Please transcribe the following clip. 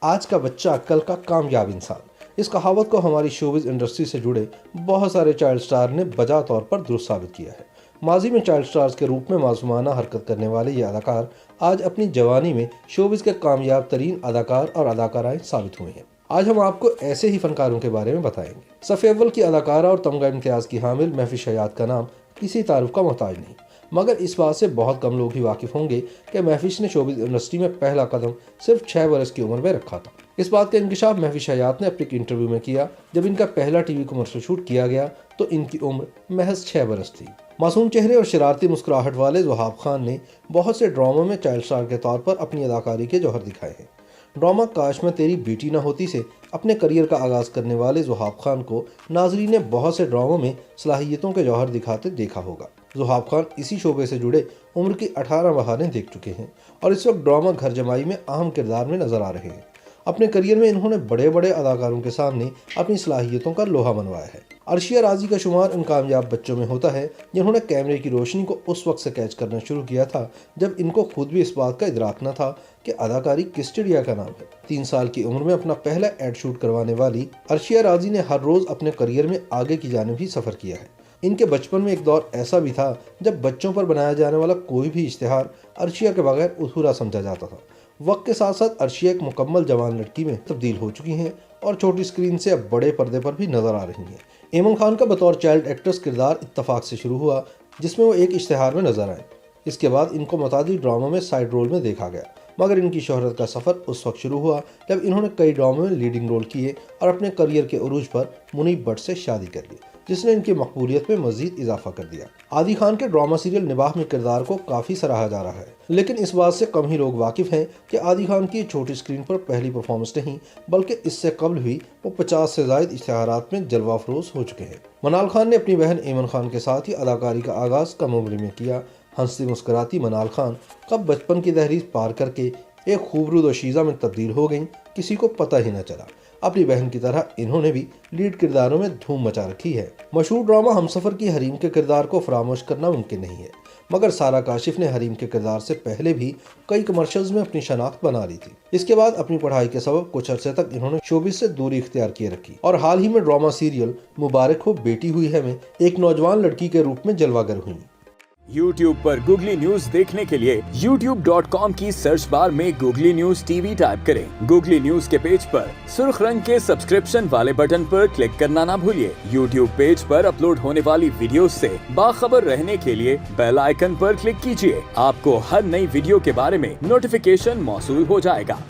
آج کا بچہ کل کا کامیاب انسان، اس کہاوت کو ہماری شوبز انڈسٹری سے جڑے بہت سارے چائلڈ سٹار نے بجا طور پر درست ثابت کیا ہے۔ ماضی میں چائلڈ سٹارز کے روپ میں معصومانہ حرکت کرنے والے یہ اداکار آج اپنی جوانی میں شوبز کے کامیاب ترین اداکار اور اداکارائیں ثابت ہوئے ہیں۔ آج ہم آپ کو ایسے ہی فنکاروں کے بارے میں بتائیں گے۔ صف اول کی اداکارہ اور تمغہ امتیاز کی حامل مہوش حیات کا نام کسی تعارف کا محتاج نہیں، مگر اس بات سے بہت کم لوگ ہی واقف ہوں گے کہ مہوش نے شوبز انڈسٹری میں پہلا قدم صرف 6 برس کی عمر میں رکھا تھا۔ اس بات کا انکشاف مہوش حیات نے اپنے ایک انٹرویو میں کیا جب ان کا پہلا ٹی وی کمرشل شوٹ کیا گیا تو ان کی عمر محض 6 برس تھی۔ معصوم چہرے اور شرارتی مسکراہٹ والے وہاب خان نے بہت سے ڈراموں میں چائلڈ سٹار کے طور پر اپنی اداکاری کے جوہر دکھائے ہیں۔ ڈرامہ کاش میں تیری بیٹی نہ ہوتی سے اپنے کریئر کا آغاز کرنے والے وہاب خان کو ناظرین نے بہت سے ڈراموں میں صلاحیتوں کے جوہر دکھاتے دیکھا ہوگا۔ وہاب خان اسی شعبے سے جڑے عمر کی 18 بہاریں دیکھ چکے ہیں اور اس وقت ڈرامہ گھر جمائی میں اہم کردار میں نظر آ رہے ہیں۔ اپنے کریئر میں انہوں نے بڑے بڑے اداکاروں کے سامنے اپنی صلاحیتوں کا لوہا منوایا ہے۔ عرشیہ راضی کا شمار ان کامیاب بچوں میں ہوتا ہے جنہوں نے کیمرے کی روشنی کو اس وقت سے کیچ کرنا شروع کیا تھا جب ان کو خود بھی اس بات کا ادراک نہ تھا کہ اداکاری کس چڑیا کا نام ہے۔ 3 سال کی عمر میں اپنا پہلا ایڈ شوٹ کروانے والی عرشیہ راضی نے ہر روز اپنے کریئر میں آگے کی جانب ہی سفر کیا ہے۔ ان کے بچپن میں ایک دور ایسا بھی تھا جب بچوں پر بنایا جانے والا کوئی بھی اشتہار عرشیہ کے بغیر ادھورا سمجھا جاتا تھا۔ وقت کے ساتھ ساتھ عرشیہ ایک مکمل جوان لڑکی میں تبدیل ہو چکی ہیں اور چھوٹی اسکرین سے اب بڑے پردے پر بھی نظر آ رہی ہیں۔ ایمن خان کا بطور چائلڈ ایکٹرز کردار اتفاق سے شروع ہوا جس میں وہ ایک اشتہار میں نظر آئے۔ اس کے بعد ان کو متعدد ڈراموں میں سائیڈ رول میں دیکھا گیا، مگر ان کی شہرت کا سفر اس وقت شروع ہوا جب انہوں نے کئی ڈراموں میں لیڈنگ رول کیے اور اپنے کریئر کے عروج پر منیب بٹ سے شادی کر لی، جس نے ان کی مقبولیت میں مزید اضافہ کر دیا۔ عادی خان کے ڈرامہ سیریل نباہ میں کردار کو کافی سراہا جا رہا ہے، لیکن اس بات سے کم ہی لوگ واقف ہیں کہ عادی خان کی چھوٹی اسکرین پر پہلی پرفارمنس نہیں بلکہ اس سے قبل بھی وہ 50 سے زائد اشتہارات میں جلوہ افروز ہو چکے ہیں۔ منال خان نے اپنی بہن ایمن خان کے ساتھ ہی اداکاری کا آغاز کم عمری میں کیا۔ ہنستی مسکراتی منال خان کب بچپن کی دہلیز پار کر کے ایک خوبرو دوشیزہ میں تبدیل ہو گئیں کسی کو پتہ ہی نہ چلا۔ اپنی بہن کی طرح انہوں نے بھی لیڈ کرداروں میں دھوم مچا رکھی ہے۔ مشہور ڈرامہ ہمسفر کی حریم کے کردار کو فراموش کرنا ممکن نہیں ہے، مگر سارا کاشف نے حریم کے کردار سے پہلے بھی کئی کمرشلز میں اپنی شناخت بنا لی تھی۔ اس کے بعد اپنی پڑھائی کے سبب کچھ عرصے تک انہوں نے شوبز سے دوری اختیار کیے رکھی اور حال ہی میں ڈرامہ سیریل مبارک ہو بیٹی ہوئی ہے میں ایک نوجوان لڑکی کے روپ میں جلوہ گر ہوئی۔ YouTube پر گوگلی نیوز دیکھنے کے لیے youtube.com کی سرچ بار میں googly news T V type کریں۔ گوگلی نیوز کے پیج پر سرخ رنگ کے سبسکرپشن والے بٹن پر کلک کرنا نہ بھولیے۔ YouTube پیج پر اپلوڈ ہونے والی ویڈیوز سے باخبر رہنے کے لیے بیل آئیکن پر کلک کیجیے۔ آپ کو ہر نئی ویڈیو کے بارے میں نوٹیفیکیشن موصول ہو جائے گا۔